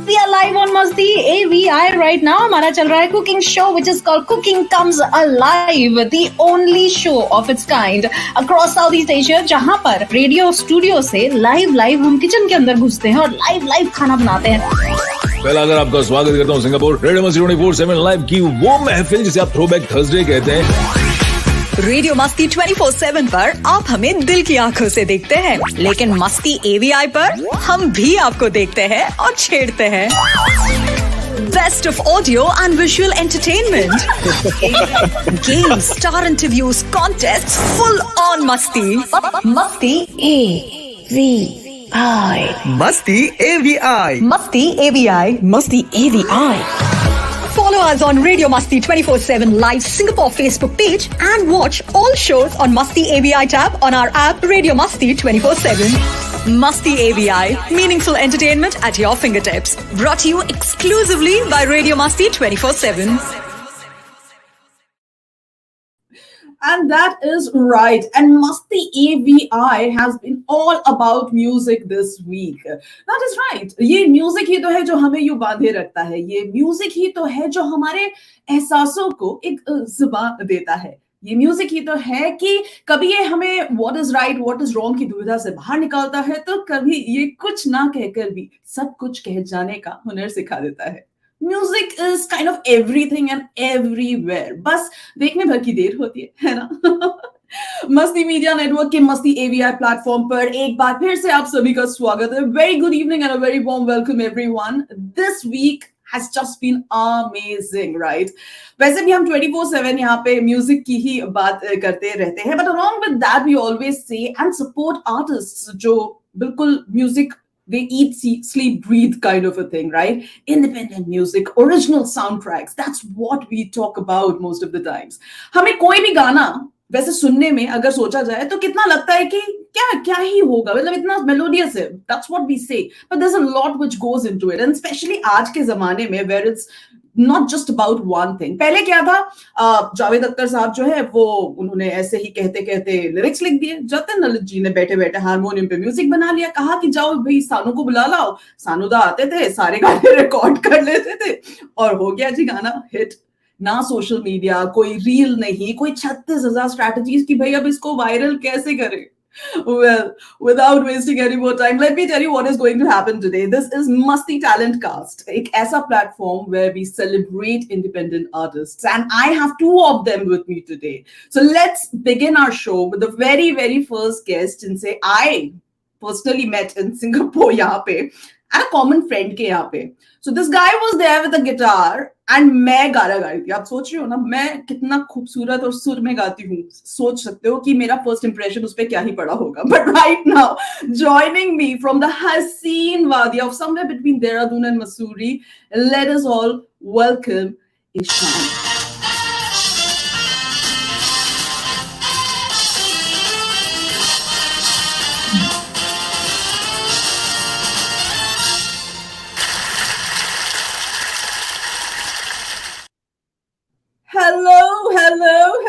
We are live on Masti AVI right now. हमारा चल रहा है cooking show which is called Cooking Comes Alive, the only show of its kind across Southeast Asia, जहाँ पर radio studio से live हम kitchen के अंदर घुसते हैं और लाइव खाना बनाते हैं। पहला अगर आपका स्वागत करता हूँ सिंगापुर रेडियो मस्ती 24/7 लाइव की वो महफिल जिसे आप थ्रोबैक थर्सडे कहते हैं। रेडियो मस्ती 24/7 पर आप हमें दिल की आंखों से देखते हैं, लेकिन मस्ती एवीआई पर हम भी आपको देखते हैं और छेड़ते हैं। Best of audio and visual entertainment, games, star interviews, contest, full on मस्ती। मस्ती एवीआई, मस्ती एवीआई, मस्ती एवीआई, मस्ती AVI. Follow us on Radio Masti 24/7 Live Singapore Facebook page and watch all shows on Masti AVI tab on our app Radio Masti 24/7. Masti AVI, meaningful entertainment at your fingertips. Brought to you exclusively by Radio Masti 24/7. And that is right. And Masti AVI has been all about music this week. That is right. ये music ही तो है जो हमें यूं बांधे रखता है. ये म्यूजिक ही तो है जो हमारे एहसासों को एक जुबान देता है. ये म्यूजिक ही तो है कि कभी ये हमें what is right, what is wrong की दुविधा से बाहर निकालता है, तो कभी ये कुछ ना कहकर भी सब कुछ कह जाने का हुनर सिखा देता है. Music is kind of everything and everywhere, बस देखने भर की देर होती है ना. मस्ती मीडिया नेटवर्क के मस्ती एवीआई प्लेटफॉर्म पर एक बार फिर से आप सभी का स्वागत है. Very good evening and a very warm welcome everyone. This week has just been amazing, right? वैसे भी हम 24/7 यहाँ पे म्यूजिक की ही बात करते रहते हैं, but along with that we always say and support artists जो बिल्कुल music they eat, sleep, breathe kind of a thing, right? Independent music, original soundtracks. That's what we talk about most of the times. हमें कोई भी गाना वैसे सुनने में अगर सोचा जाए तो कितना लगता है कि क्या ही होगा, मतलब इतना मेलोडियस है. That's what we say. But there's a lot which goes into it, and especially आज के जमाने में where it's not just about one thing. पहले क्या था, जावेद अख्तर साहब जो है वो उन्होंने ऐसे ही कहते कहते लिरिक्स लिख दिए. जतिन ललित जी ने बैठे बैठे हारमोनियम पे म्यूजिक बना लिया, कहा कि जाओ भाई सानू को बुला लाओ. सानूदा आते थे, सारे गाने रिकॉर्ड कर लेते थे और हो गया जी गाना हिट. ना सोशल मीडिया, कोई रील नहीं, कोई 36,000 स्ट्रैटेजीज की भाई अब इसको वायरल कैसे करें. Well, without wasting any more time, let me tell you what is going to happen today. This is Masti Talent Cast, एक ऐसा platform where we celebrate independent artists, and I have two of them with me today. So let's begin our show with the very, very first guest, जिनसे I personally met in Singapore यहाँ पे, and a common friend के यहाँ पे. So this guy was there with a guitar, and मैं गाना गा रही थी. आप सोच रहे हो ना मैं कितना खूबसूरत और सुर में गाती हूँ. सोच सकते हो कि मेरा फर्स्ट इंप्रेशन उस पर क्या ही पड़ा होगा. But right now, joining me from the Haseen Wadi of somewhere between Dehradun and Mussoorie, let us all welcome Eshan.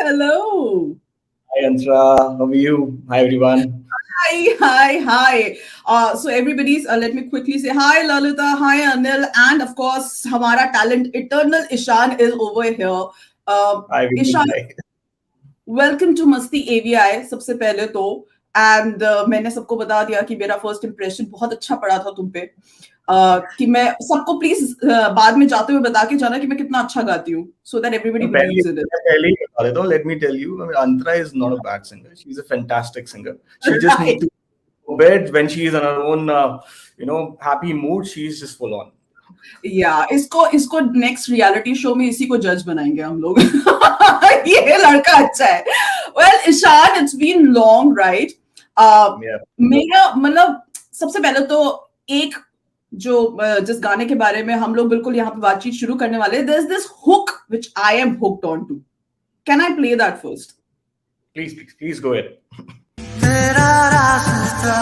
Hello. Hi Antara, how are you? Hi everyone. Hi. So everybody's, let me quickly say hi Lalita, hi Anil, and of course हमारा talent eternal Eshan is over here. Hi Eshan, welcome to Masti AVI. सबसे पहले तो and मैंने सबको बता दिया कि मेरा first impression बहुत अच्छा पड़ा था तुम पे. कि मैं सबको प्लीज बाद में जाते हुए बता के जाना कि मैं कितना अच्छा गाती हूँ, so that everybody believes in it. पहले ही बता देता हूँ, let me tell you, Antara is not a bad singer. She's a fantastic singer. She just needs to go to bed when she is in her own, happy mood. She's just full on. Yeah, इसको next reality show में इसी को जज बनाएंगे हम लोग. ये लड़का अच्छा है. Well, Eshan, it's been long, right? मेरा मतलब सबसे पहले तो एक जो जिस गाने के बारे में हम लोग बिल्कुल यहाँ पे बातचीत शुरू करने वाले हैं, there's this hook which I am hooked on to. Can I play that first? Please go ahead. तेरा रास्ता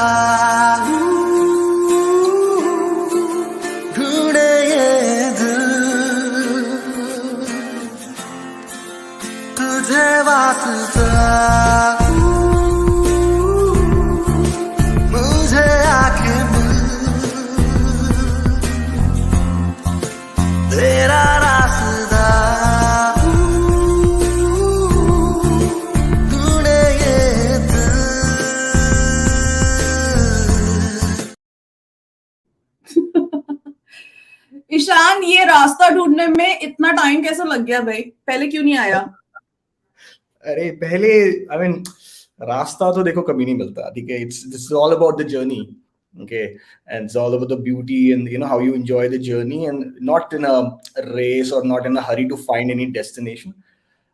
ढूंढे ये दिल, तुझे वास्ता मुझे आके मिल. तेरा रास्ता ढूंढे ये दिल। ईशान, ये रास्ता ढूंढने में इतना टाइम कैसे लग गया भाई? पहले क्यों नहीं आया? अरे पहले आई मीन रास्ता तो देखो कभी नहीं मिलता, ठीक है? It's all about the journey, okay, and it's all about the beauty and you know how you enjoy the journey and not in a race or not in a hurry to find any destination.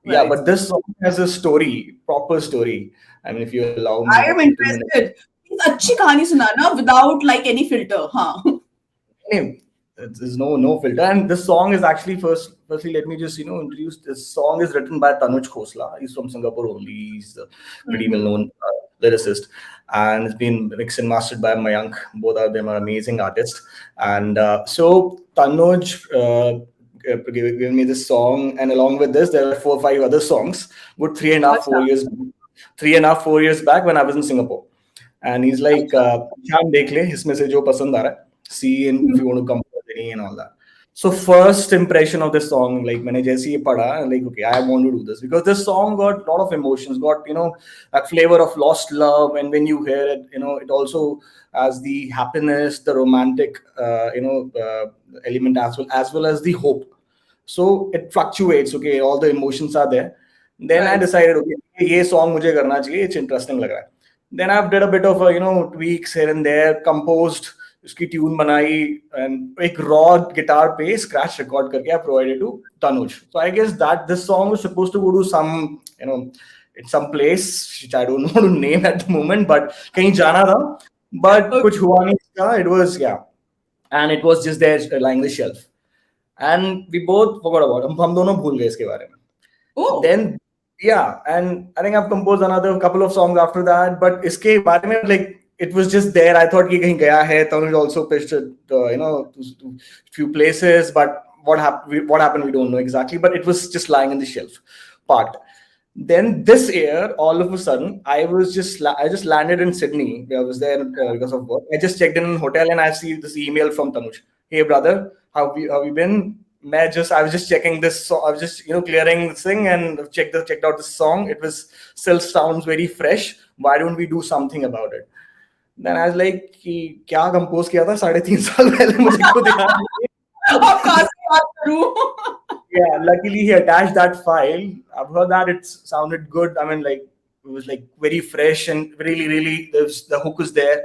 Yeah, Right. but this song has a story, proper story. I mean, if you allow me I am 2 minutes. interested. Please अच्छी कहानी सुनाना without like any filter. हाँ. Anyway, there's no filter, and this song is actually firstly let me just introduce. This song is written by Tanuj Khosla. He's from Singapore only. He's a pretty well-known lyricist, and it's been mixed and mastered by Mayank. Both of them are amazing artists, and so Tanuj given me this song, and along with this there are 4 or 5 other songs. Good 3.5 4 years back when I was in Singapore, and he's like, "Sham dekh le, isme se jo pasand aa raha hai. See and if you want to compose any and all that." So first impression of this song, like मैंने जैसे ही पढ़ा, like okay, I want to do this because this song got a lot of emotions, got that flavor of lost love, and when you hear it, it also has the happiness, the romantic, element as well as the hope. So it fluctuates. Okay, all the emotions are there. Then I decided, okay, ये song मुझे करना चाहिए. It's interesting लग रहा है. Then I've did a bit of tweaks here and there, composed. उसकी tune बनाई and एक raw guitar पे scratch record करके I provided to Tanuj. So I guess that this song was supposed to go to some in some place which I don't know to name at the moment, but कहीं जाना था, but कुछ हुआ नहीं इसका. It was and it was just there lying on the shelf, and we both forgot about it. हम दोनों भूल गए इसके बारे में. Oh. Then and I think I've composed another couple of songs after that, but इसके बारे में like it was just there. I thought कि कहीं गया है. Tanuj also pitched it, to few places, but what happened we don't know exactly. But it was just lying in the shelf, parked. Then this year, all of a sudden, I just landed in Sydney. I was there because of work. I just checked in a hotel and I see this email from Tanuj. Hey brother, how you been? I was just checking this. So I was just clearing this thing and checked out this song. It was still sounds very fresh. Why don't we do something about it? Then I was like कि क्या compose किया था 3.5 साल पहले, मुझे खुद याद नहीं। अब कहाँ से याद करूँ? Yeah, luckily he attached that file. I've heard that it sounded good. I mean, like it was like very fresh and really the hook was there.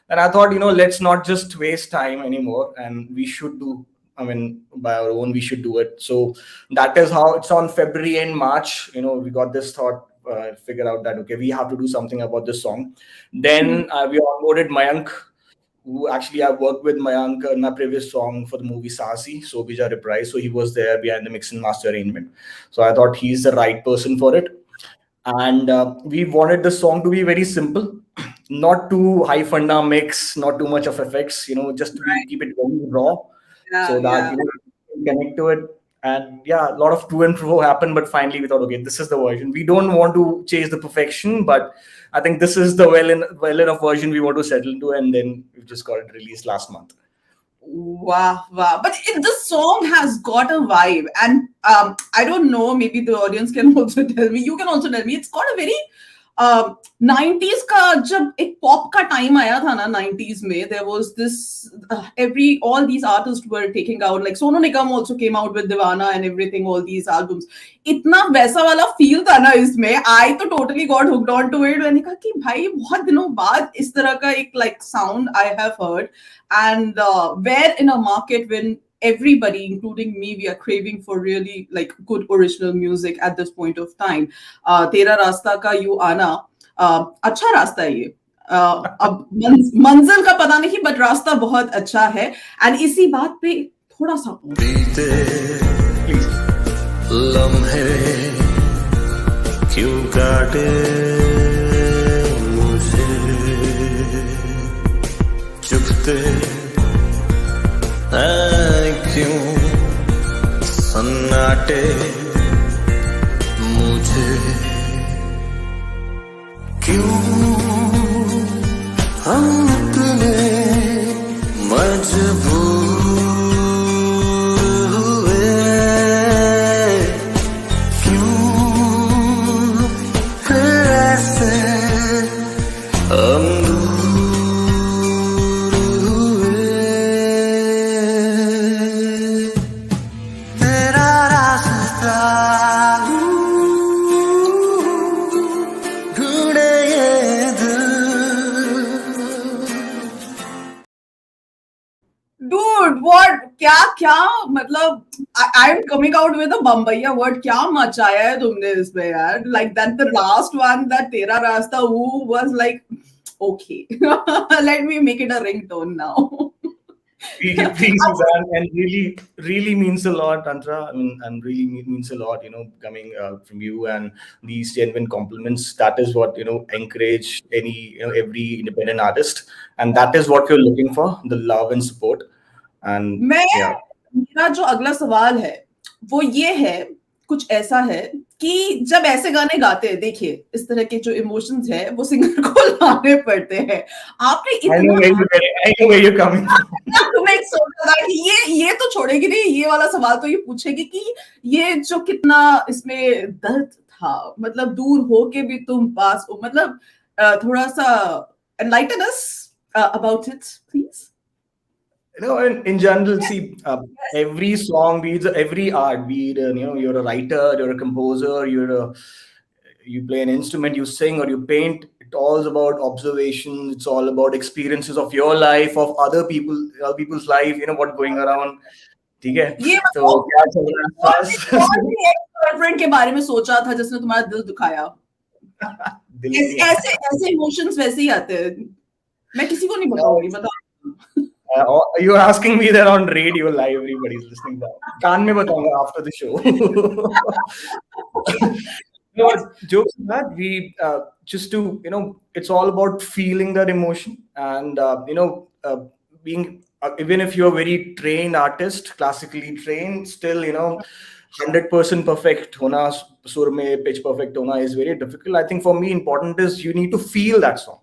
And I thought, let's not just waste time anymore, and we should do. I mean, by our own, we should do it. So that is how it's on February and March. We got this thought. Figure out that okay, we have to do something about this song. Then we onboarded Mayank, who actually I worked with Mayank in my previous song for the movie Saasi, So Bija Reprise. So he was there behind the mix and master arrangement. So I thought he's the right person for it. And we wanted the song to be very simple, not too high funda mix, not too much of effects. Just to keep it very raw, so that you can connect to it. And a lot of to and fro happened, but finally we thought, okay, this is the version. We don't want to chase the perfection, but I think this is the well enough version we want to settle into, and then we just got it released last month. Wow. But this song has got a vibe, and I don't know, maybe the audience can also tell me, you can also tell me, it's got a very 90s का जब एक pop का time आया था ना 90s में, there was this all these artists were taking out, like Sonu Nigam also came out with Divana and everything, all these albums. इतना वैसा वाला feel था ना इसमें. I तो totally got hooked on to it. मैंने कहा कि भाई बहुत दिनों बाद इस तरह का एक like sound I have heard, and we're in a market when everybody, including me, we are craving for really like good original music at this point of time. Tera Rasta ka you aana, अच्छा रास्ता है ये. अब मंजिल का पता नहीं, but रास्ता बहुत अच्छा है. And इसी बात पे थोड़ा सा बीते लम्हे क्यों काटे मुझे, चुपते क्यों सन्नाटे मुझे, क्यों हम इतने मजबूर हुए क्या मतलब I am coming out with a Bambaiya word, क्या मचाया है तुमने इसमें यार. Like that the last one, that तेरा रास्ता वो was like okay. Let me make it a ringtone now. Please, Suzanne, and really, really means a lot, Tantra. I mean, and really means a lot, coming from you and these genuine compliments. That is what, encourage every independent artist. And that is what we're looking for, the love and support. And मैं yeah. मेरा जो अगला सवाल है वो ये है, कुछ ऐसा है कि जब ऐसे गाने गाते हैं, देखिए इस तरह के जो इमोशंस है वो सिंगर को लाने पड़ते हैं. आपने I know इतना I know where you're coming from. मैं सोचा था कि ये तो छोड़ेगी नहीं, ये वाला सवाल तो ये पूछेगी कि ये जो कितना इसमें दर्द था, मतलब दूर हो के भी तुम पास हो, मतलब थोड़ा सा enlighten us about it, please. In general, see, every song, every art, be it, you're a writer, you're a composer, you play an instrument, you sing or you paint. It's all about observation. It's all about experiences of your life, of other people's life. What going around. ठीक है? ये तो क्या चल रहा है girlfriend के बारे में सोचा था जिसने तुम्हारा दिल दुखाया? ऐसे इमोशंस वैसे ही आते हैं. मैं किसी को नहीं बताऊंगी, बताओ. You're asking me that on radio live, everybody's listening now. कान में बताऊंगा after the show. No, jokes that we just to it's all about feeling that emotion and being even if you're a very trained artist, classically trained, still 100% perfect hona, sur mein pitch perfect hona is very difficult. I think for me important is you need to feel that song.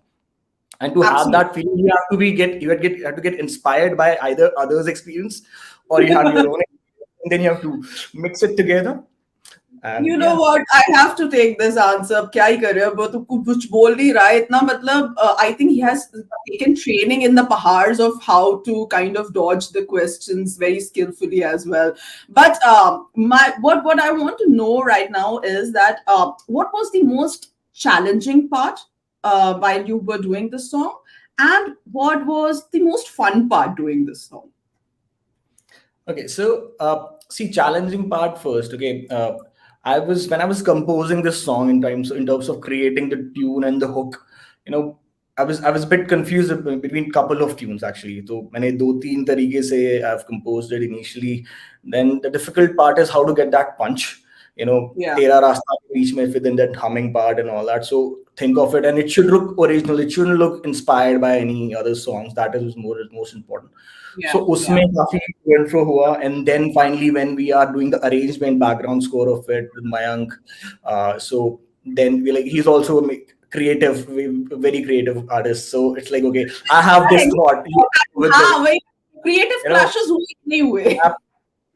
And to have that feeling, you have to get inspired by either others' experience or you have your own experience, and then you have to mix it together. And you know what? I have to take this answer. अब क्या ही कर रहे हो? वो तो कुछ बोल नहीं रहा है इतना, मतलब I think he has taken training in the pahars of how to kind of dodge the questions very skillfully as well. But what I want to know right now is that what was the most challenging part while you were doing this song, and what was the most fun part doing this song? Okay, so see, challenging part first. Okay, when I was composing this song in terms of creating the tune and the hook, I was a bit confused between couple of tunes actually. So मैंने 2-3 तरीके से I've composed it initially. Then the difficult part is how to get that punch. तेरा रास्ता के बीच में, within that humming part and all that. So think of it, and it should look original. It shouldn't look inspired by any other songs. That is most important. So उसमें काफी intro हुआ, and then finally when we are doing the arrangement, background score of it with Mayank, so then he's also a creative, very creative artist. So it's like, okay, I have this thought. Creative clashes नहीं हुए.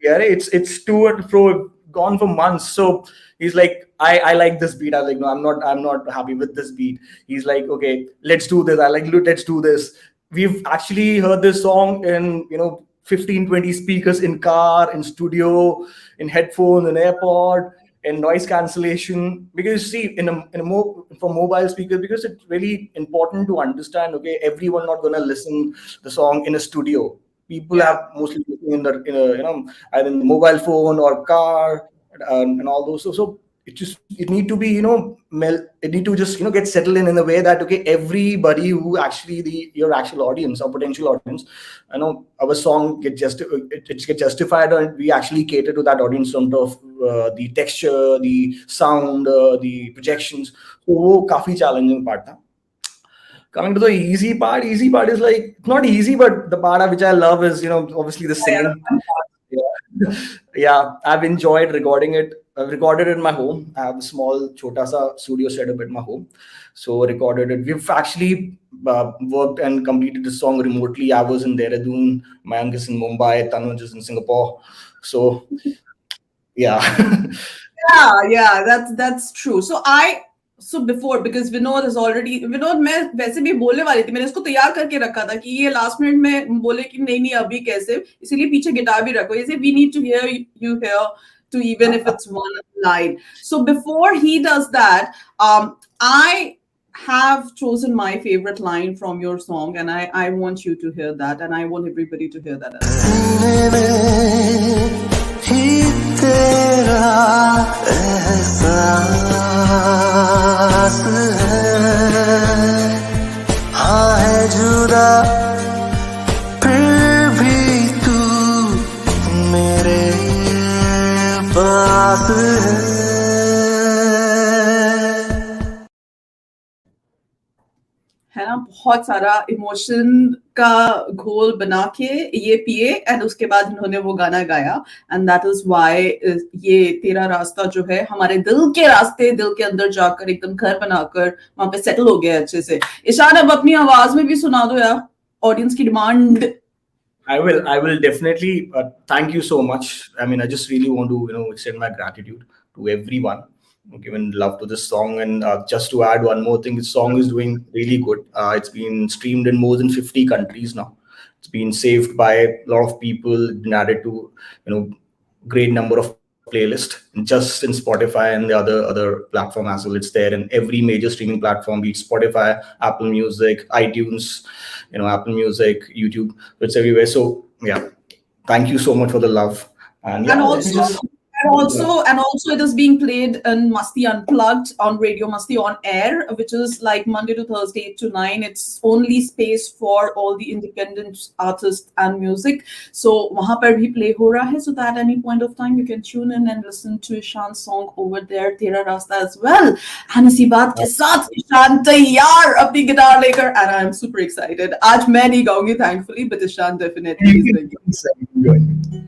Yeah, it's to and fro, gone for months. So he's like, I like this beat. I was like, no, I'm not happy with this beat. He's like, okay, let's do this. I like, let's do this. We've actually heard this song in 15-20 speakers in car, in studio, in headphones, in airport, in noise cancellation. Because see, for mobile speakers, because it's really important to understand. Okay, everyone not gonna listen the song in a studio. People have mostly in either in the mobile phone or car and all those. So it need to be it need to just get settled in a way that okay, everybody who actually your actual audience or potential audience, our song get justified, and we actually cater to that audience in terms of the texture, the sound, the projections. So वो काफी challenging part था. Coming to the easy part is like not easy, but the part which I love is obviously the singing. Yeah, I've enjoyed recording it. I've recorded it in my home. I have a small chota sa studio setup at my home, so recorded it. We've actually worked and completed the song remotely. I was in Dehradun, Mayank is in Mumbai, Tanuj is in Singapore. So yeah. That's true. So before, because Vinod मैं वैसे भी बोलने वाली थी, मैंने इसको तैयार करके रखा था कि ये लास्ट मिनट में बोले कि नहीं अभी कैसे, इसीलिए पीछे गिटार भी रखो. He we need to hear you here to, even if it's one line. So before he does that, I have chosen my favorite line from your song, and I want you to hear that, and I want everybody to hear that as well. सीने में ही तेरा एहसास है, हाँ है जुदा फिर भी तू मेरे पास है। है ना, बहुत सारा इमोशन का घोल बना के ये पिए एंड उसके बाद इन्होंने वो गाना गाया, एंड दैट इज व्हाई ये तेरा रास्ता जो है हमारे दिल के रास्ते, दिल के अंदर जाकर एकदम घर बनाकर वहां पे सेटल हो गया अच्छे से। ईशान, अब अपनी आवाज में भी सुना दो यार, ऑडियंस की demand. I will definitely thank you so much. I mean, I just really want to, extend my gratitude to everyone who given love to this song. And just to add one more thing, this song is doing really good. It's been streamed in more than 50 countries now. It's been saved by a lot of people, been added to, great number of playlists just in Spotify and the other platform as well. It's there in every major streaming platform, be it Spotify, Apple Music, iTunes, Apple Music, YouTube. It's everywhere. So yeah, thank you so much for the love. And yeah, And also it is being played in Masti Unplugged on Radio Masti on air, which is like Monday to Thursday 8 to 9. It's only space for all the independent artists and music. So wahan par bhi play ho raha hai, so that at any point of time you can tune in and listen to Ishan's song over there, Tera Rasta, as well. And इसी बात के साथ Ishan तैयार अपनी guitar लेकर, and I'm super excited. आज मैं नहीं गाऊंगी thankfully, but Ishan definitely is going to.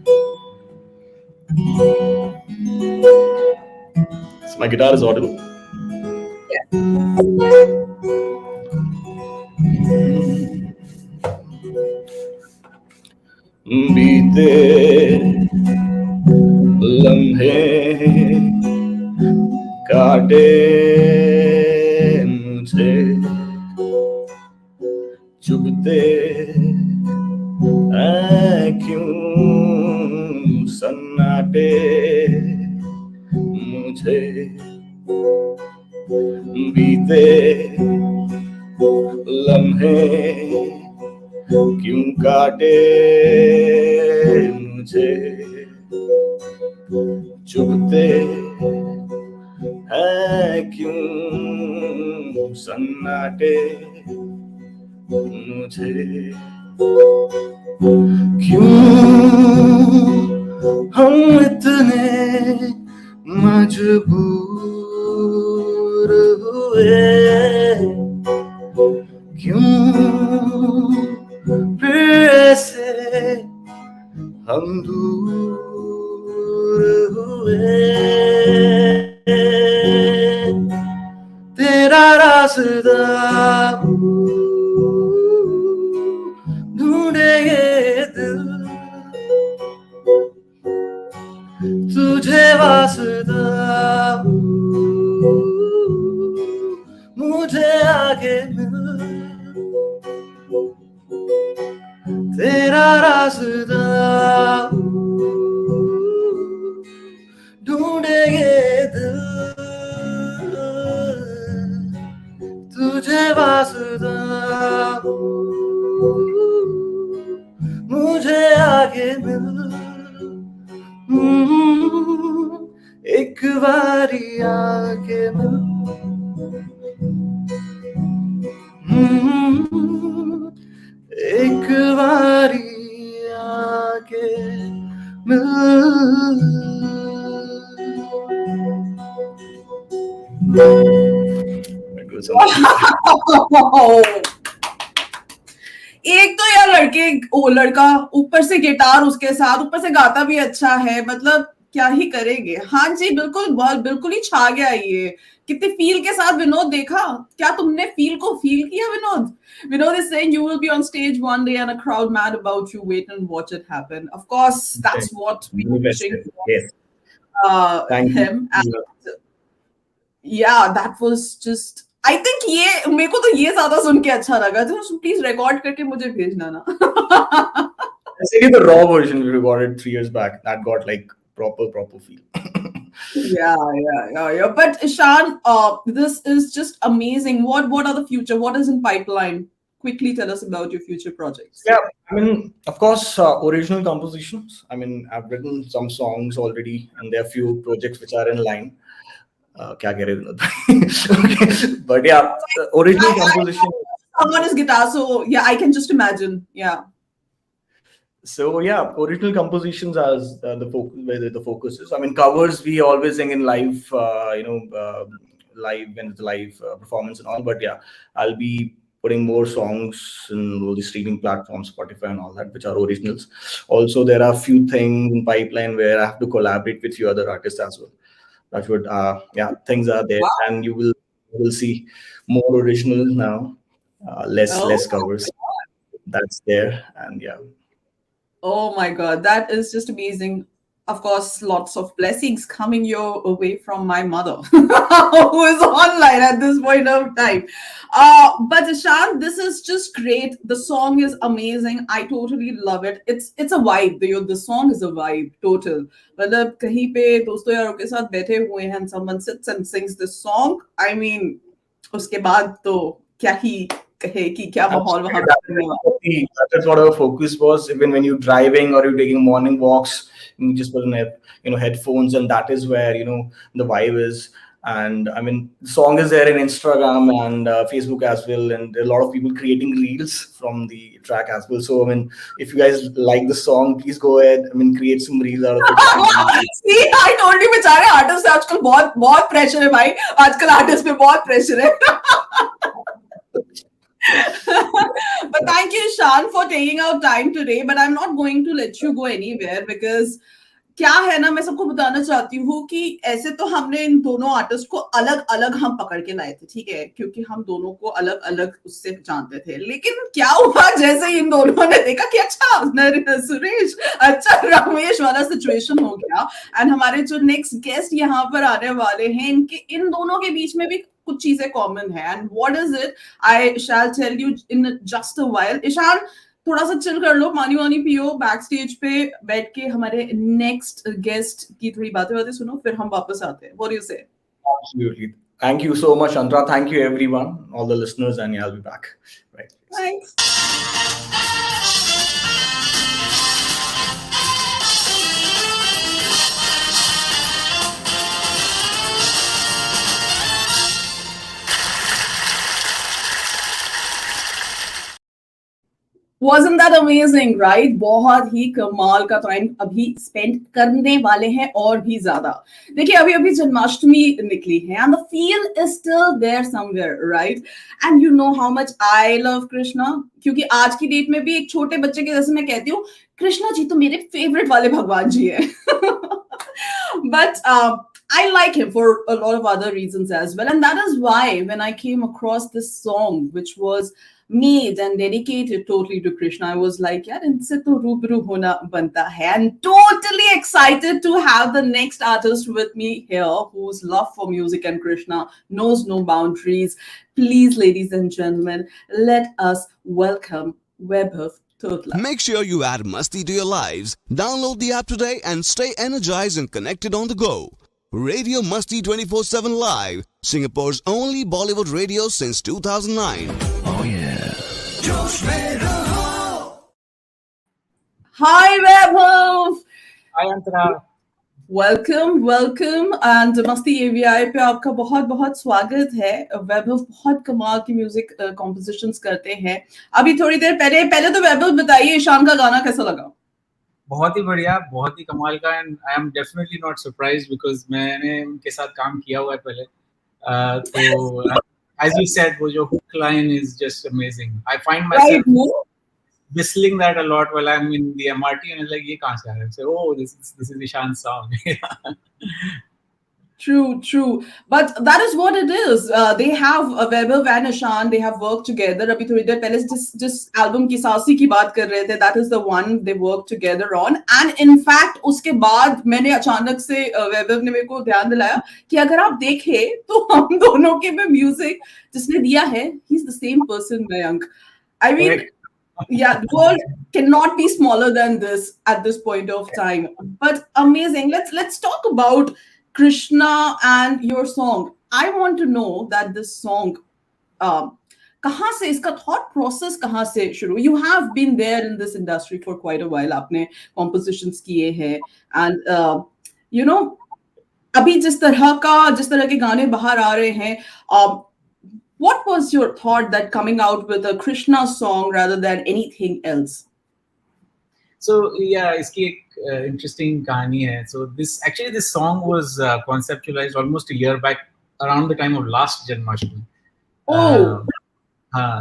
So my guitar is audible. बीते लम्हे काटे मुझे, चुभते हैं क्यों सन्नाटे मुझे, बीते लम्हे क्यों काटे मुझे, चुभते हैं क्यों सन्नाटे मुझे, क्यों हम इतने मजबूर हुए, क्यों फिर से हम दूर हुए, तेरा रास्ता ढूंढे ये दिल, तुझे वास्ता मुझे आगे मिल, तेरा रास्ता ढूंढेंगे दिल, तुझे वास्ता मुझे आगे मिल, एक बारी आगे मिल, एक बारी आगे मिल। एक तो यार लड़का ऊपर से गिटार उसके साथ, ऊपर से गाता भी अच्छा है, मतलब क्या ही करेंगे। हाँ जी, बिल्कुल ही छा गया ये, कितने फील के साथ। विनोद देखा क्या तुमने फील को फील किया? Vinod is saying you will be on stage one day and a crowd mad about you. Wait and watch it happen. Of course, that's what we're wishing for. Yes. Thank him. you. And yeah, that was just, I think ये मेरे को तो ये ज्यादा सुन के अच्छा लगा। तो प्लीज रिकॉर्ड करके मुझे भेजना ना। Actually, the raw version we recorded 3 years back that got like proper feel. Yeah. But Eshan, this is just amazing. What are the future? What is in pipeline? Quickly tell us about your future projects. Yeah, I mean, of course, original compositions. I mean, I've written some songs already, and there are few projects which are in line. क्या कह रहे थे okay. But yeah, original composition. Someone is guitar, so yeah, I can just imagine. Yeah. So yeah, original compositions as the focus, where the focus is. I mean, covers we always sing in live, live when it's live performance and all. But yeah, I'll be putting more songs in all the streaming platforms, Spotify and all that, which are originals. Also, there are a few things in pipeline where I have to collaborate with few other artists as well. That would, yeah, things are there, and you will see more original now, less Oh. covers. That's there, and yeah. Oh my God, that is just amazing. Of course, lots of blessings coming your way from my mother, who is online at this point of time. But Ishan, this is just great. The song is amazing. I totally love it. It's a vibe. The song is a vibe. Total. मतलब कहीं पे दोस्तों यारों के साथ बैठे हुए हैं and someone sits and sings this song. I mean, उसके बाद तो क्या ही कहे कि क्या माहौल वहां पे बनने वाला है. That's what our focus was. Even when you're driving or you're taking morning walks, you just put in headphones, and that is where the vibe is. And I mean, the song is there in Instagram and Facebook as well, and a lot of people creating reels from the track as well. So I mean, if you guys like the song, please go ahead. I mean, create some reels out of it. See, I told you बेचारे artist आजकल बहुत बहुत pressure है भाई. आजकल artist पे बहुत pressure है. But thank you, Shan, for taking out time today. But I'm not going to let you go anywhere because क्या है ना, मैं सबको बताना चाहती हूँ कि ऐसे तो हमने इन दोनों आर्टिस्ट को अलग अलग हम पकड़ के लाए थे, ठीक है, क्योंकि हम दोनों को अलग अलग उससे जानते थे. लेकिन क्या हुआ जैसे इन दोनों ने देखा कि अच्छा सुरेश, अच्छा रमेश वाला सिचुएशन हो गया. एंड हमारे जो नेक्स्ट गेस्ट यहाँ पर आने वाले हैं, इनके इन दोनों के बीच में भी कुछ चीजें कॉमन है. And what is it, I shall tell you in just a while. Ishaan, थोड़ा सा चिल कर लो, पानी वानी पियो, बैक स्टेज पे बैठ के हमारे नेक्स्ट गेस्ट की थोड़ी बातें बातें सुनो, फिर हम वापस आते हैं. व्हाट डू यू से? Absolutely. Thank you so much, Antara. Thank you, everyone, all the listeners, and yeah, I'll be back. Right. Thanks. Wasn't that amazing, right? बहुत ही कमाल का टाइम अभी स्पेंड करने वाले हैं और भी ज्यादा. देखिए, अभी अभी जन्माष्टमी निकली है and the feel is still there somewhere, right? And you know how much I love Krishna, क्योंकि आज की डेट में भी एक छोटे बच्चे के जैसे मैं कहती हूँ, कृष्णा जी तो मेरे फेवरेट वाले भगवान जी हैं. But I like him for a lot of other reasons as well. And that is why when I came across this song, which was made and dedicated totally to Krishna, I was like, yaar, inse to rubru hona banta hai. And totally excited to have the next artist with me here, whose love for music and Krishna knows no boundaries. Please, ladies and gentlemen, let us welcome Vaibhav. Make sure you add Masti to your lives. Download the app today and stay energized and connected on the go. Radio Masti 24/7 Live, Singapore's only Bollywood radio since 2009. Oh yeah. Hi, Vaibhav. Hi, Antara. Welcome and मस्ती AVI पे आपका बहुत बहुत स्वागत है. वैभव बहुत कमाल की म्यूजिक कॉम्पोजिशंस करते हैं. अभी थोड़ी देर पहले तो वैभव बताइए, ईशान का गाना कैसा लगा? बहुत ही बढ़िया, बहुत ही कमाल का. And I am definitely not surprised because मैंने उनके साथ काम किया हुआ है पहले. तो as you said, वो जो hook line is just amazing. I find myself whistling that a lot while I'm in the MRT, and it's like, ये कहाँ से आ रहा है? So, oh, this is Ishan's song. True. But that is what it is. They have Vaibhav and Eshan, they have worked together. अभी थोड़ी देर पहले जिस album की सासी की बात कर रहे थे, that is the one they worked together on. And in fact, उसके बाद मैंने अचानक से वैभव ने मेरे को ध्यान दिलाया कि अगर आप देखें तो हम दोनों के में म्यूजिक जिसने दिया है, he's the same person, Mayank. I mean, yeah, the world cannot be smaller than this at this point of time. But amazing. Let's talk about Krishna and your song. I want to know that this song, कहाँ से इसका thought process कहाँ से शुरू? You have been there in this industry for quite a while. आपने compositions किए हैं and you know अभी जिस तरह के गाने बाहर आ रहे हैं, what was your thought that coming out with a Krishna song rather than anything else? So yeah, इसकी एक interesting कहानी है. So this song was conceptualized almost a year back, around the time of last Janmashtami. Oh.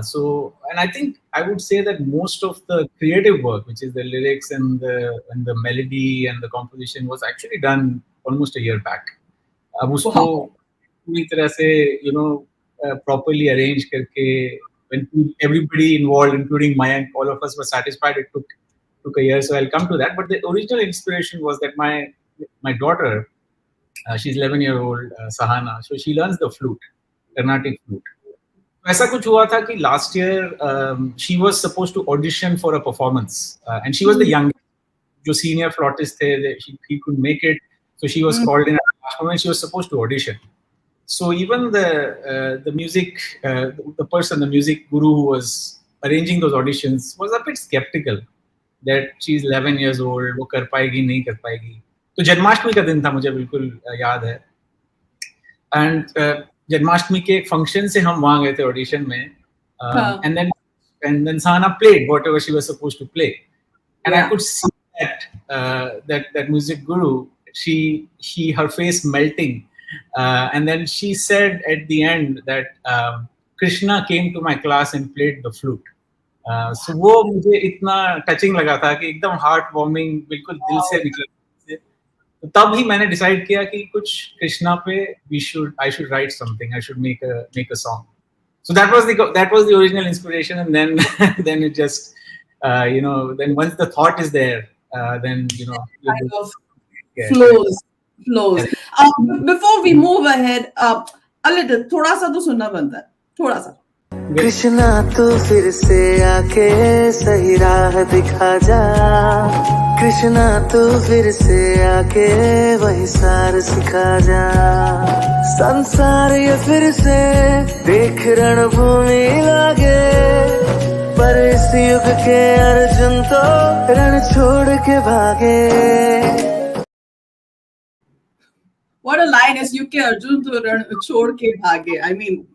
So, and I think I would say that most of the creative work, which is the lyrics and the melody and the composition, was actually done almost a year back. अब उसको पूरी तरह से properly arrange करके, when everybody involved, including Mayank, all of us were satisfied, it took a year. So I'll come to that. But the original inspiration was that my daughter, she's 11-year-old, Sahana, so she learns the flute, Carnatic flute. ऐसा कुछ हुआ था कि last year she was supposed to audition for a performance, and she was the youngest. जो senior flautist थे, he couldn't make it, so she was called in at the last moment. She was supposed to audition. So even the music, the music guru who was arranging those auditions was a bit skeptical that she's 11 years old, वो कर पाएगी नहीं कर पाएगी. तो जन्माष्टमी का दिन था, मुझे बिल्कुल याद है. And जन्माष्टमी के एक फंक्शन से हम वहां गए थे ऑडिशन में, and then Sana played whatever she was supposed to play, and I could see that music guru, her face melting, and then she said at the end that Krishna came to my class and played the flute. So वो मुझे इतना touching लगा था कि एकदम heart warming, बिल्कुल दिल से निकला. तब ही मैंने डिसाइड किया कि कुछ कृष्णा पे I should write something, I should make a song. So that was the original inspiration, and then it just then once the thought is there, then kind of flows. Before we move ahead, a little थोड़ा सा तो सुनना बनता है, थोड़ा सा. कृष्णा तू फिर से आके सही राह दिखा जा, कृष्णा तू फिर से आके वही सार सिखा जा, संसार ये फिर से देख रणभूमि लागे, पर इस युग के अर्जुन तो रण छोड़ के भागे. What a line is, युग के अर्जुन तो रण छोड़ के भागे. I mean,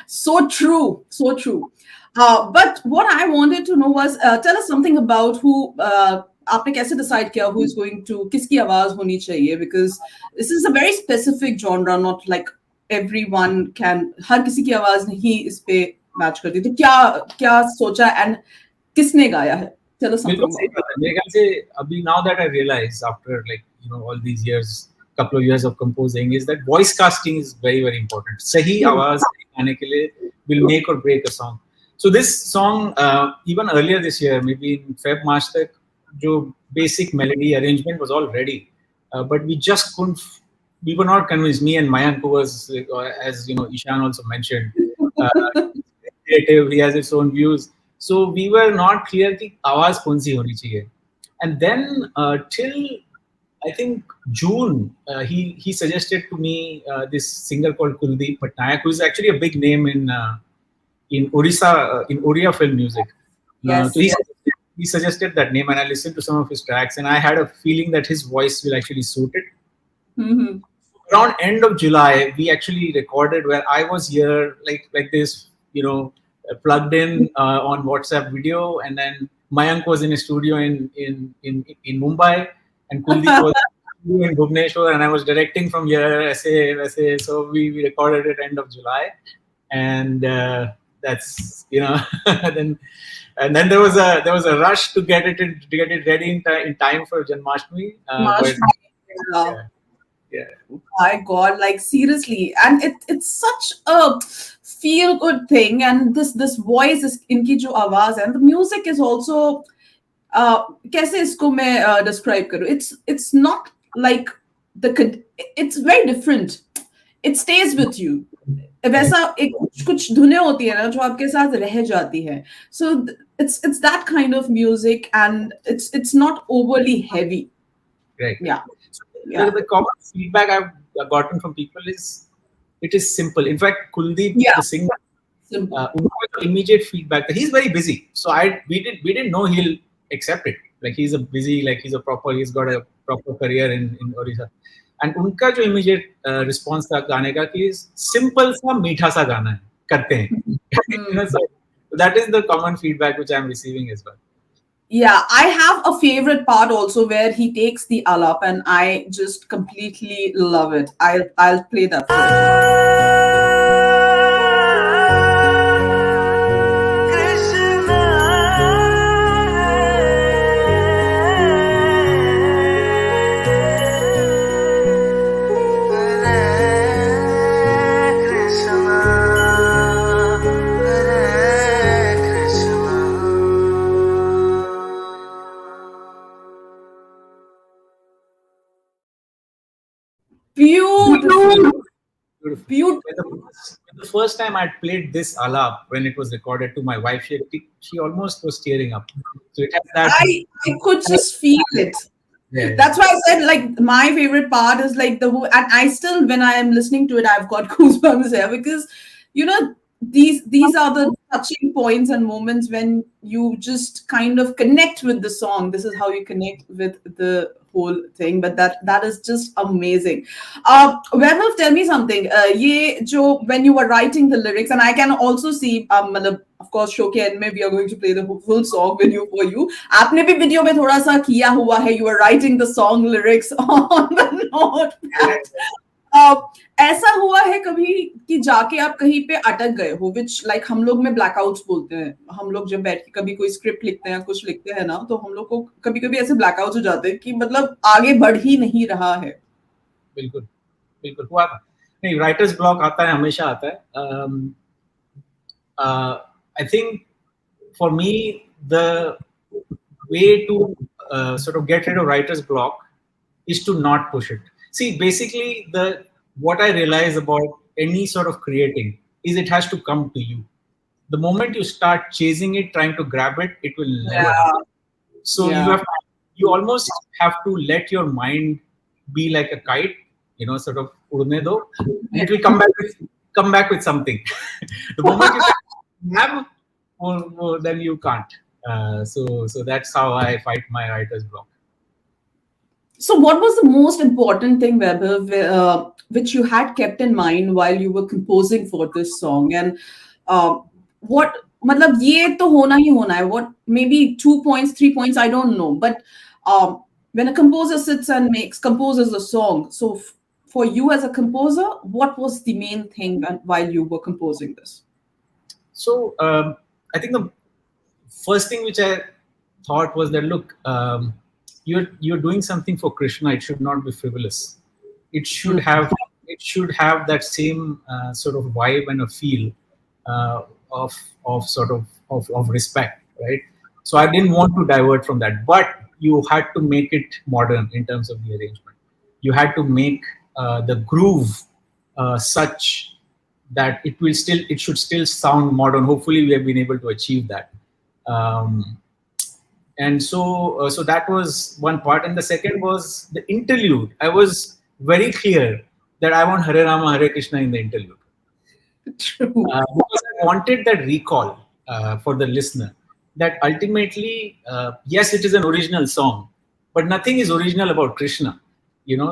so true, so true. But what I wanted to know was, tell us something about who आपने कैसे decide किया who is going to, किसकी आवाज होनी चाहिए, because this is a very specific genre, not like everyone can, हर किसी की आवाज नहीं इस पे मैच करती. तो क्या सोचा and किसने गाया है? Tell us something. मेरे ख्याल से अभी now that I realize after all these years, couple of years of composing, is that voice casting is very, very important. सही आवाज आने के लिए will make or break a song. So this song, even earlier this year, maybe in Feb, March तक, जो basic melody arrangement was all ready, but we just couldn't. We were not convinced. Me and Mayank, who was, as Eshan also mentioned, creative. He has his own views. So we were not clear कि आवाज कौन सी होनी चाहिए. And then till I think June, he suggested to me this singer called Kuldeep Patnaik, who is actually a big name in Orissa, in Oriya film music. Yes. So he suggested that name, and I listened to some of his tracks, and I had a feeling that his voice will actually suit it. Mm-hmm. Around end of July, we actually recorded where I was here, like this, plugged in on WhatsApp video, and then Mayank was in a studio in Mumbai, and Kuldeep was in Bhubaneswar, and I was directing from here. So we recorded it end of July, and that's then there was a rush to get it ready in time for Janmashtami. Yeah. My God, like seriously, and it's such a feel good thing, and this voice is इनकी जो आवाज है, and the music is also कैसे इसको मैं describe करूँ? It's not like it's very different. It stays with you. वैसा एक कुछ धुनें होती है ना जो आपके साथ रह जाती है. So it's that kind of music, and it's not overly heavy. Right. Yeah. The common feedback gotten from people is it is simple. In fact, Kuldeep, the singer, unka immediate feedback that he's very busy. So we didn't know he'll accept it. Like he's got a proper career in Orissa. And उनका जो immediate response था गाने का कि simple सा मीठा सा गाना है करते हैं. So that is the common feedback which I'm receiving as well. Yeah, I have a favorite part also where he takes the alap, and I just completely love it. I'll play that for you. Beautiful. The first time I played this alap when it was recorded to my wife, she almost was tearing up. So it has that. I could just feel it. Yeah. That's why I said, like, my favorite part is like and I still, when I am listening to it, I've got goosebumps here because, these are the touching points and moments when you just kind of connect with the song. This is how you connect with the whole thing, but that is just amazing. Vaibhav, tell me something. When you were writing the lyrics, and I can also see, of course, show ke end mein we are going to play the full song video for you. Aapne bhi video mein thoda sa kiya hua hai. You were writing the song lyrics on the notepad. ऐसा हुआ है कभी कि जाके आप कहीं पे अटक गए हो, which like हम लोग में ब्लैकआउट्स बोलते हैं. हम लोग जब बैठ के कभी कोई स्क्रिप्ट लिखते हैं, कुछ लिखते हैं ना, तो हम लोग को कभी कभी ऐसे ब्लैकआउट्स हो जाते हैं कि मतलब आगे बढ़ ही नहीं रहा है. बिल्कुल हुआ था. नहीं, राइटर्स ब्लॉक आता है, हमेशा आता है. I think for me the way to sort of get rid of writer's block is to not push it. See, basically, what I realize about any sort of creating is it has to come to you. The moment you start chasing it, trying to grab it, it will never happen. So you almost have to let your mind be like a kite, sort of udne do, and it will come back with something. The moment you have, then you can't. So that's how I fight my writer's block. So what was the most important thing, Vaibhav, which you had kept in mind while you were composing for this song? And what, matlab, ye to hona hi hona hai. What, maybe 2 points, 3 points, I don't know. But when a composer sits and composes a song, so for you as a composer, what was the main thing while you were composing this? So I think the first thing which I thought was that, look, you're doing something for Krishna. It should not be frivolous. It should have that same sort of vibe and a feel of respect, right? So I didn't want to divert from that, but you had to make it modern in terms of the arrangement. You had to make the groove such that it should still sound modern. Hopefully, we have been able to achieve that. And so that was one part. And the second was the interlude. I was very clear that I want Hare Rama, Hare Krishna in the interlude. True. Because I wanted that recall for the listener that ultimately, yes, it is an original song, but nothing is original about Krishna.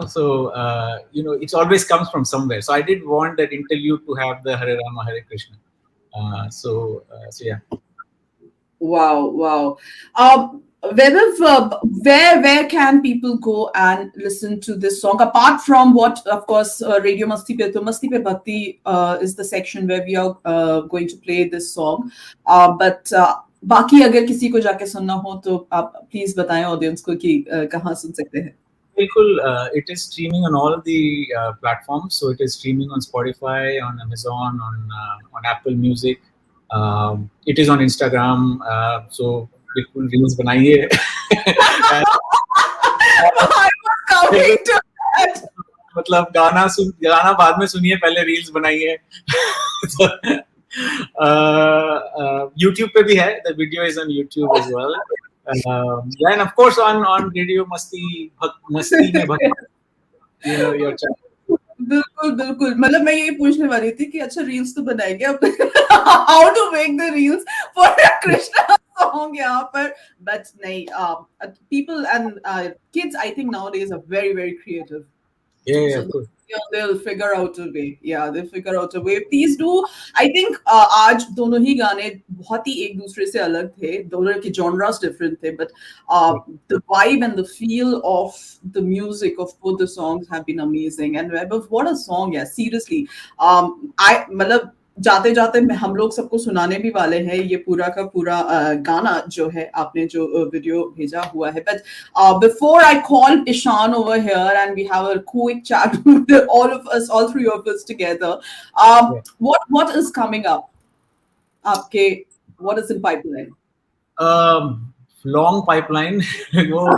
So it always comes from somewhere. So I did want that interlude to have the Hare Rama, Hare Krishna. So yeah. Wow. Vaibhav, where can people go and listen to this song? Apart from what, of course, Radio Masti Pe, Masti Pe Bhakti is the section where we are going to play this song. But बाकी अगर किसी को जाके सुनना हो तो आप please बताएं ऑडियंस को कि कहाँ सुन सकते हैं. बिल्कुल, it is streaming on all the platforms. So it is streaming on Spotify, on Amazon, on Apple Music. It is on Instagram. So बिल्कुल रील्स बनाइए. मतलब गाना बाद में सुनिए, पहले रील्स बनाइए. YouTube पे भी है. The video is on YouTube as well. And of course on Radio Masti में Bhakti, your channel. बिल्कुल बिल्कुल, मतलब मैं यही पूछने वाली थी कि अच्छा रील्स तो बनाएंगे अब, how to make the reels for Krishna song यहाँ पर, बट नहीं, people and kids I think nowadays are very very creative. Yeah, So of course. yeah, they'll figure out a way. Yeah, they'll figure out a way. Please do. I think आज दोनों ही गाने बहुत ही एक दूसरे से अलग थे. दोनों के genres different थे, but the vibe and the feel of the music of both the songs have been amazing. And Vaibhav, what a song! Yeah, seriously. मतलब जाते जाते हम लोग सबको सुनाने भी वाले हैं ये पूरा का पूरा गाना जो है आपने जो वीडियो भेजा हुआ है. But before I call Eshan over here and we have a quick chat with all of us, all three of us together, what is coming up? आपके what is in pipeline? Long pipeline. वो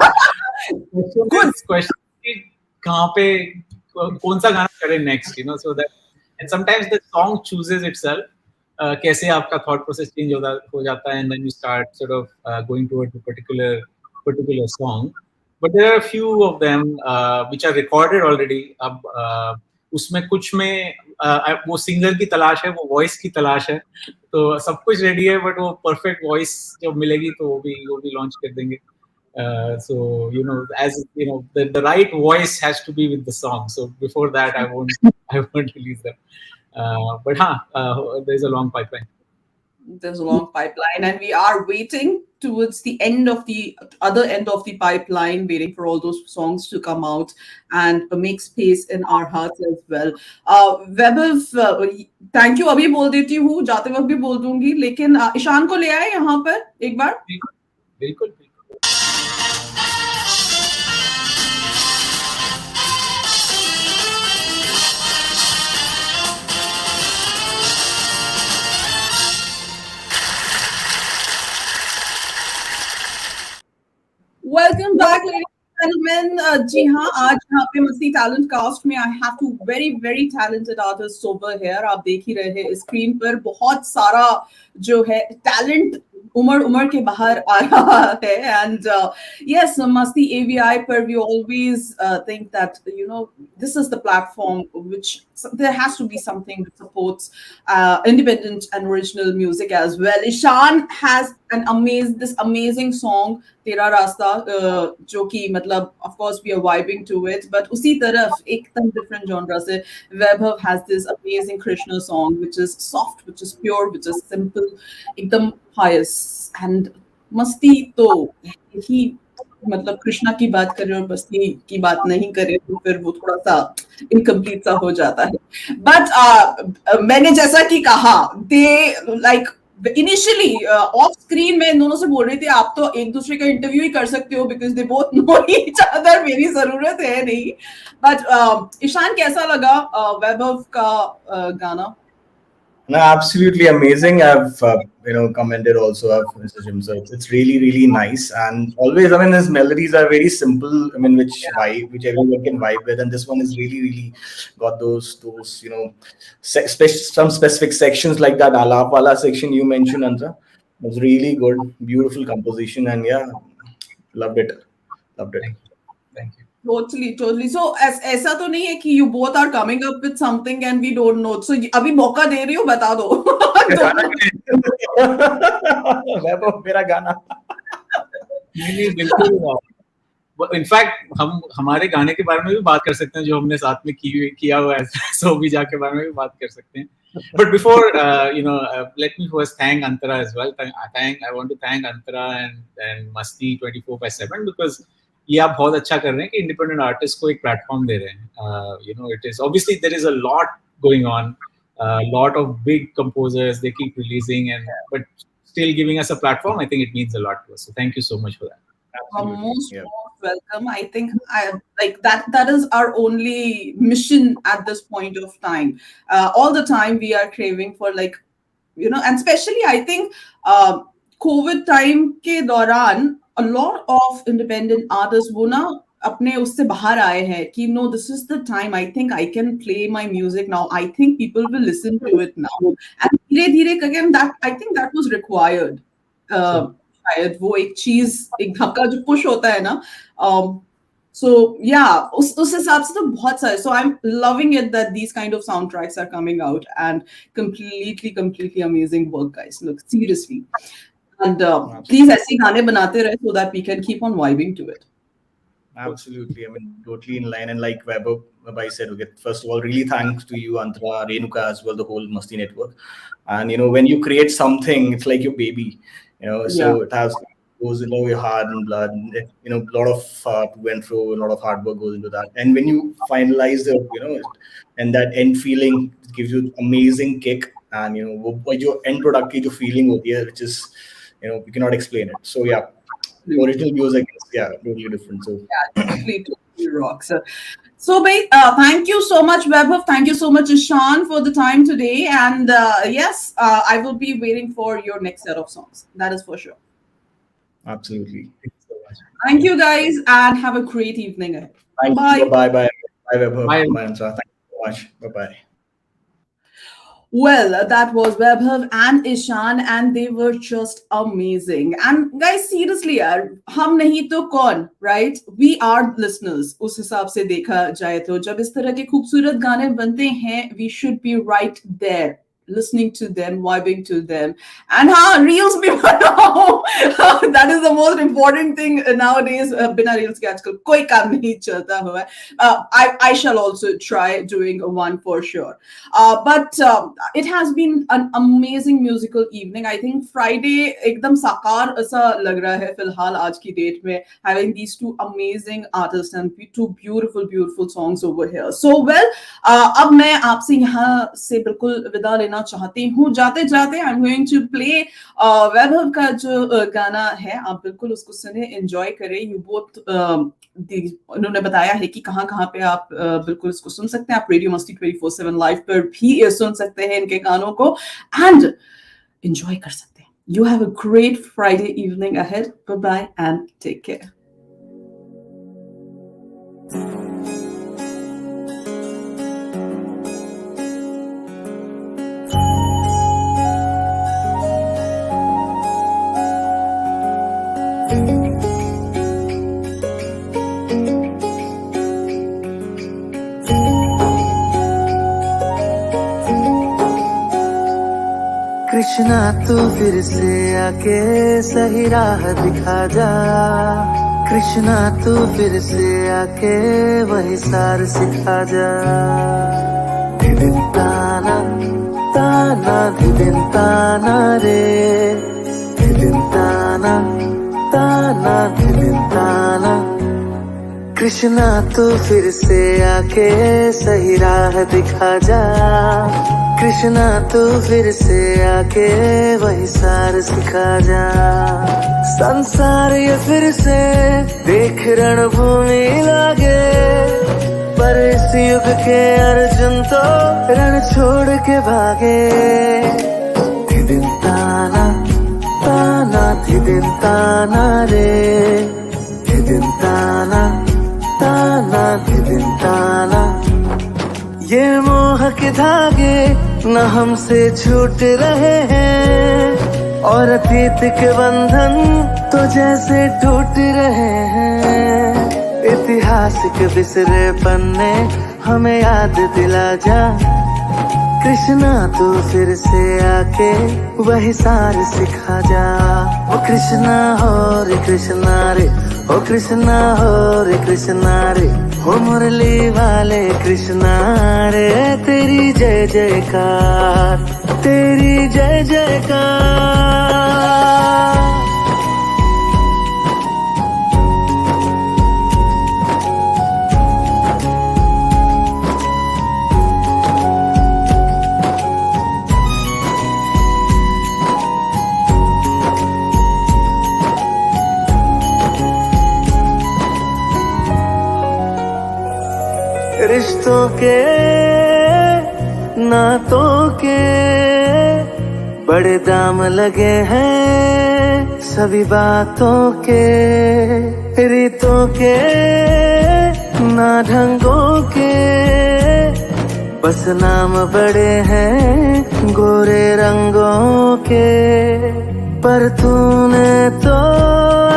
Good. question कि कहाँ पे कौन सा गाना करें next, so that, and sometimes the song chooses itself. कैसे आपका thought process change हो जाता है, and then you start sort of going towards a particular song. But there are a few of them which are recorded already. अब उसमें कुछ में वो सिंगर की तलाश है, वो वॉइस की तलाश है, तो सब कुछ रेडी है, बट वो परफेक्ट वॉइस जब मिलेगी तो वो भी लॉन्च कर देंगे. So as the right voice has to be with the song, so before that I won't release them. But there's a long pipeline. There's a long pipeline, and we are waiting towards the end of the other end of the pipeline, waiting for all those songs to come out and make space in our hearts as well. Vaibhav, thank you. अभी बोल देती हूँ, जाते वक्त भी बोल दूंगी, लेकिन ईशान को ले आए यहाँ पर एक बार. बिल्कुल. Welcome back, ladies and gentlemen. जी हाँ, आज यहाँ पे मस्ती टैलेंट कास्ट में I have two very very talented artists over here. आप देख ही रहे हैं स्क्रीन पर बहुत सारा जो है टैलेंट उमड़ के बाहर आ रहा है. And yes, Masti AVI पर we always think that this is the platform which there has to be something that supports independent and original music as well. Eshan has this amazing song तेरा रास्ता, जो कि मतलब of course we are vibing to it, but उसी तरफ एकदम different genre से Vaibhav has this amazing Krishna song which is soft, which is pure, which is simple, एकदम pious. And मस्ती तो ही मतलब कृष्णा की बात करें और मस्ती की बात नहीं करें तो फिर वो थोड़ा सा इनकम्प्लीट सा हो जाता है. बट मैंने जैसा कि कहा, they like initially of screen मैं इन दोनों से बोल रही थी आप तो एक दूसरे का इंटरव्यू ही कर सकते हो because they both know each other, मेरी जरूरत है नहीं. बट ईशान कैसा लगा वैभव का गाना? No, absolutely amazing. I've commented also. I've messaged him, so it's really really nice. And always, I mean, his melodies are very simple. I mean, which everyone can vibe with. And this one is really really got those some specific sections like that Alap wala section you mentioned, Anta. It was really good, beautiful composition, and yeah, loved it. Thank you. Totally. So ऐसा तो नहीं है कि you both are coming up with something and we don't know. So अभी मौका दे रही हूँ, बता दो. वैभव मेरा गाना. नहीं बिल्कुल. इनफैक्ट हम हमारे गाने के बारे में भी बात कर सकते हैं जो हमने साथ में किया हुआ है. सो भी जाके बारे में भी बात कर सकते हैं. But before let me first thank Antara as well. I want to thank Antara and Masti 24/7 because ये आप बहुत अच्छा कर रहे हैं कि इंडिपेंडेंट आर्टिस्ट को एक प्लेटफॉर्म दे रहे हैं. It is obviously there is a lot going on, lot of big composers, they keep releasing but still giving us a platform. I think it means a lot to us, so thank you so much for that. Most welcome. I think like that is our only mission at this point of time. All the time we are craving for and especially I think COVID time के दौरान a lot of independent artists वो ना अपने उससे बाहर आए हैं कि no, this is the time I think I can play my music now. I think people will listen to it now. And धीरे again that I think that was required. शायद वो एक चीज एक धक्का जो पुश होता है ना. So yeah, उस हिसाब से तो बहुत सारे. So I'm loving it that these kind of soundtracks are coming out, and completely amazing work, guys. Look, seriously. And please ऐसे गाने बनाते रहे so that we can keep on vibing to it. Absolutely. I mean, totally in line. And like Vaibhav said, okay, first of all, really thanks to you, Antara, Renuka as well, the whole Masti network. And, you know, when you create something, it's like your baby, you know, so it goes into your heart and blood. And, you know, a lot of went through, a lot of hard work goes into that. And when you finalize the, you know, and that end feeling gives you amazing kick. And, you know, what your end product is your feeling over here, which is, you know, you cannot explain it. So, yeah. Original music is totally different. So totally rocks. So thank you so much, Vaibhav. Thank you so much, Eshan, for the time today. And yes, I will be waiting for your next set of songs. That is for sure. Absolutely. Thank you so much. Thank you, guys, and have a great evening ahead. Bye. Bye, Vaibhav. Bye. Bye, Antara. Thank you so much. Bye. Well, that was Vaibhav and Eshan, and they were just amazing. And guys, seriously, यार, हम नहीं तो कौन, right? We are listeners. उस हिसाब से देखा जाए तो जब इस तरह के खूबसूरत गाने बनते हैं, we should be right there, listening to them, vibing to them. And reels bhi banao. That is the most important thing nowadays. Bina reels ke aajkal koi kaam nahi chalta hua hai. I shall also try doing one for sure. But it has been an amazing musical evening. I think Friday ekdam sakar asa lag raha hai filhal aaj ki date mein, having these two amazing artists and two beautiful songs over here. So well, अब मैं आपसे यहाँ से बिल्कुल विदा लेना चाहती हूँ. जाते जाते I'm going to play वैभव का जो गाना है, आप बिल्कुल उसको सुने, एंजॉय करें. You both उन्होंने बताया है कि कहाँ पे आप बिल्कुल इसको सुन सकते हैं. आप रेडियो मस्ती 24/7 लाइव पर भी सुन सकते हैं इनके गानों को एंड एंजॉय कर सकते हैं. You have a great Friday evening ahead. Bye and take care. Krishna तू फिर से आके सही राह दिखा जा. कृष्णा तू फिर से आके वही सार सिखा जा. धिदिन ताना ताना धिदिन ताना रे. धिदिन ताना ताना धिदिन ताना. कृष्णा तू फिर से आके सही राह दिखा जा. कृष्णा तू फिर से आके वही सार सिखा जा. संसार ये फिर से देख रणभूमि लागे, पर इस युग के अर्जुन तो रण छोड़ के भागे. धिदिन ताना ताना धिदिन ताना रे. धिदिन ताना ताना धिदिन ताना. ये मोह के धागे न हमसे छूट रहे हैं, और अतीत के बंधन तो जैसे टूट रहे हैं. इतिहास के बिसरे पन्ने हमें याद दिला जा. कृष्णा तू फिर से आके वही सार सिखा जा. ओ कृष्णा हो रे कृष्णा रे. ओ कृष्णा हो रे कृष्णा रे. हो मुरली वाले कृष्णा रे. तेरी जय जयकार, तेरी जय जयकार. रिश्तों के नातों के बड़े दाम लगे हैं, सभी बातों के रीतों के ना ढंगों के. बस नाम बड़े हैं गोरे रंगों के, पर तूने तो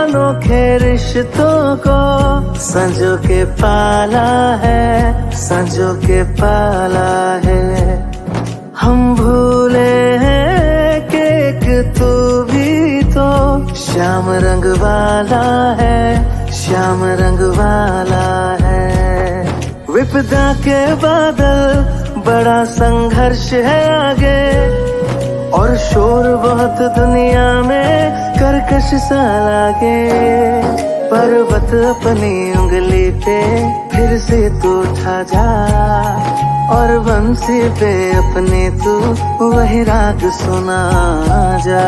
अनोखे रिश्तों को संजो के पाला है, संजो के पाला है। हम भूले हैं कि एक तू भी तो श्याम रंग वाला है, श्याम रंग वाला है। विपदा के बादल बड़ा संघर्ष है आगे, और शोर बहुत दुनिया में कर्कश सा लागे। पर्वत अपनी उंगली पे फिर से तू उठा जा, और बंसी पे अपने तू वही राग सुना जा।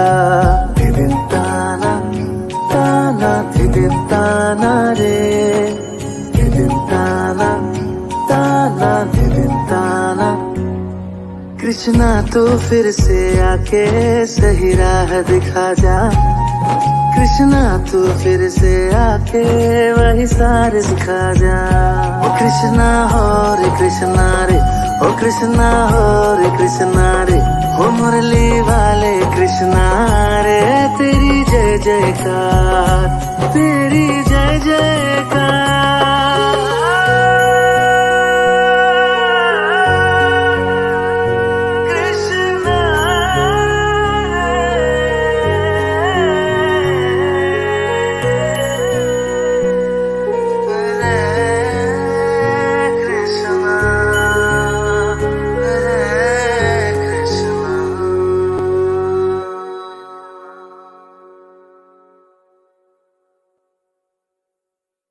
दिदिन ताना ताना दिदिन ताना रे, दिदिन ताना ताना दिदिन ताना। कृष्णा तू फिर से आके सही राह दिखा जा, कृष्णा तू फिर से आके वही सारे सिखा जा। ओ कृष्णा हो रे कृष्णा रे, ओ कृष्णा हो रे कृष्णा रे, हो मुरली वाले कृष्णा रे। तेरी जय जयकार, तेरी जय जयकार।